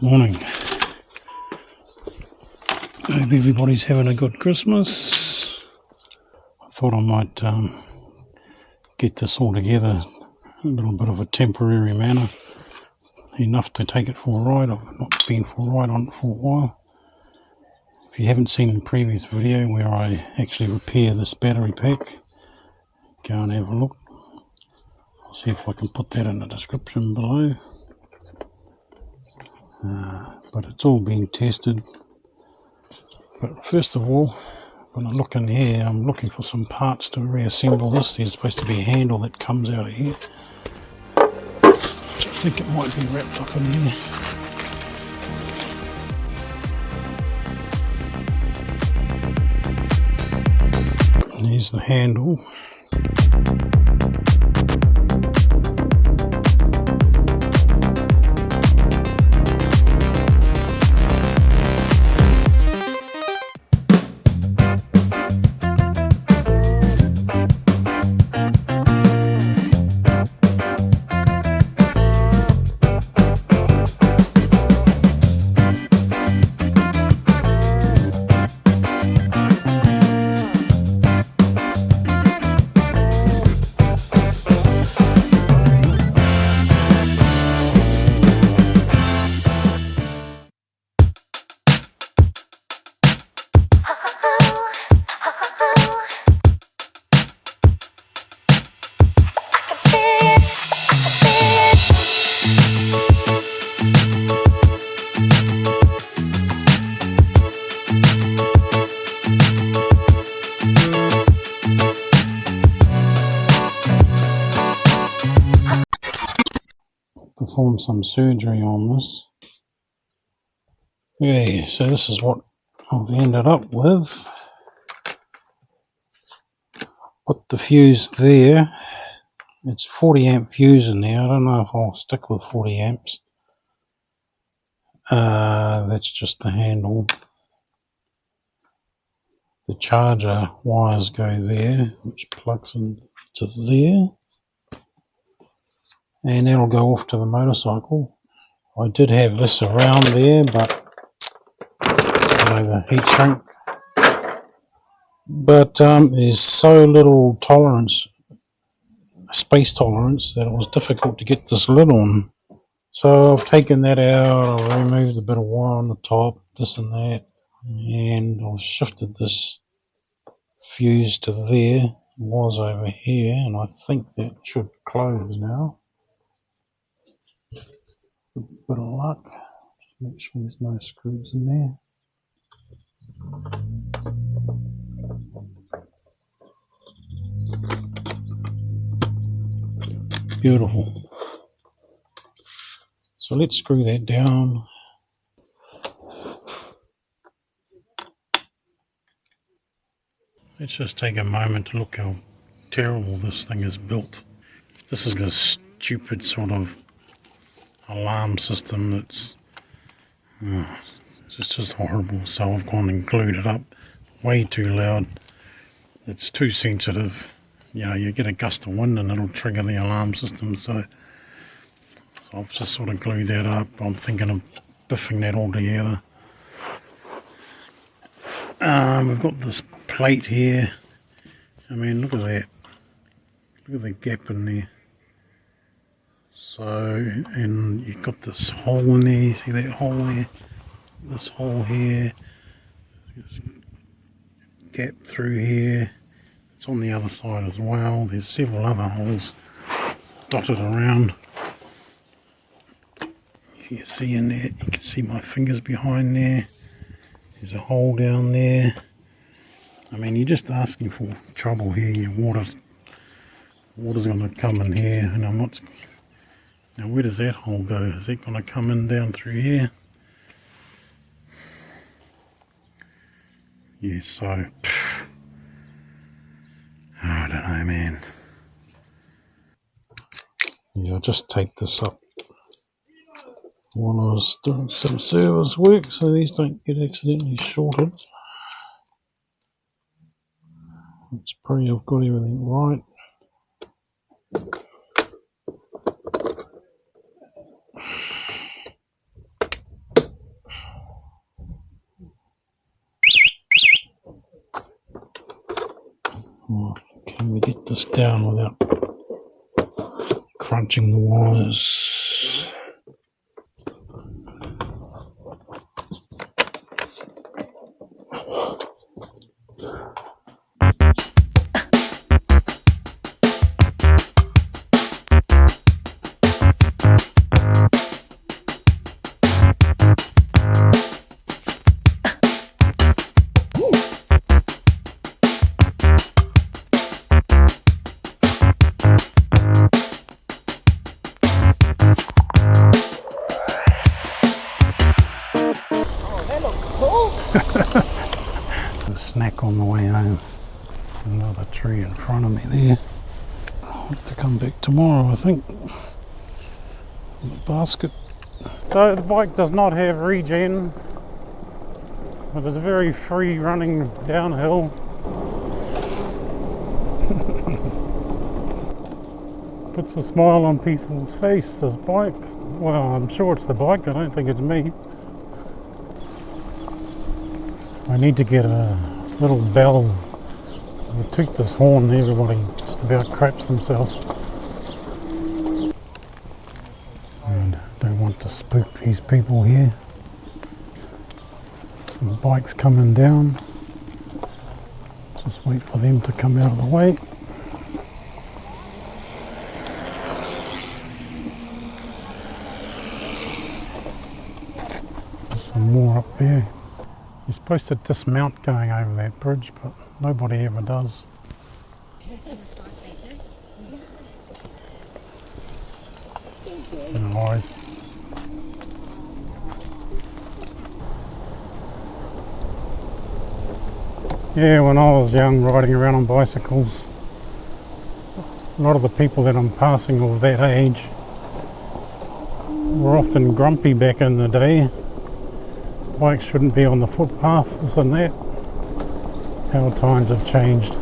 Morning. Hope everybody's having a good Christmas. I thought I might get this all together in a little bit of a temporary manner. Enough to take it for a ride. I've not been for a ride on it for a while. If you haven't seen the previous video where I actually repair this battery pack, go and have a look. I'll see if I can put that in the description below. But it's all being tested. But first of all, when I look in here, I'm looking for some parts to reassemble this. There's supposed to be a handle that comes out of here, which I think it might be wrapped up in here. And here's the handle. Perform some surgery on this. Okay, so this is what I've ended up with. Put the fuse there. It's 40 amp fuse in there. I don't know if I'll stick with 40 amps. That's just the handle. The charger wires go there, which plugs into there. And that'll go off to the motorcycle. I did have this around there, but the heat shrink. But there's so little tolerance, space tolerance, that it was difficult to get this lid on. So I've taken that out, I've removed a bit of wire on the top, this and that, and I've shifted this fuse to there. It was over here, and I think that should close now. Bit of luck, just make sure there's no screws in there. Beautiful. So let's screw that down. Let's just take a moment to look how terrible this thing is built. This is a stupid sort of alarm system that's it's just horrible. So I've gone and glued it up. Way too loud. It's too sensitive. You know, you get a gust of wind and it'll trigger the alarm system. So I've just sort of glued that up. I'm thinking of biffing that all together. We've got this plate here. I mean, look at that. Look at the gap in there. So, and you've got this hole in there, see that hole there? This hole here, this gap through here, it's on the other side as well. There's several other holes dotted around. You can see in there, you can see my fingers behind there. There's a hole down there. I mean, you're just asking for trouble here. Your water's going to come in here, and I'm not. Now where does that hole go? Is it going to come in down through here? Yeah, so I don't know, man. Yeah, I'll just take this up while I was doing some service work so these don't get accidentally shorted. Let's pray I've got everything right. Oh, can we get this down without crunching the wires? A snack on the way home. There's another tree in front of me there. I'll have to come back tomorrow, I think. The basket. So the bike does not have regen. It is very free running downhill. Puts a smile on people's face, this bike. Well, I'm sure it's the bike, I don't think it's me. I need to get a little bell. I toot this horn, everybody just about craps themselves. And don't want to spook these people here. Some bikes coming down. Just wait for them to come out of the way. There's some more up there. You're supposed to dismount going over that bridge, but nobody ever does. No worries. Yeah, when I was young, riding around on bicycles, a lot of the people that I'm passing of that age were often grumpy back in the day. Bikes shouldn't be on the footpath, this and that. How times have changed.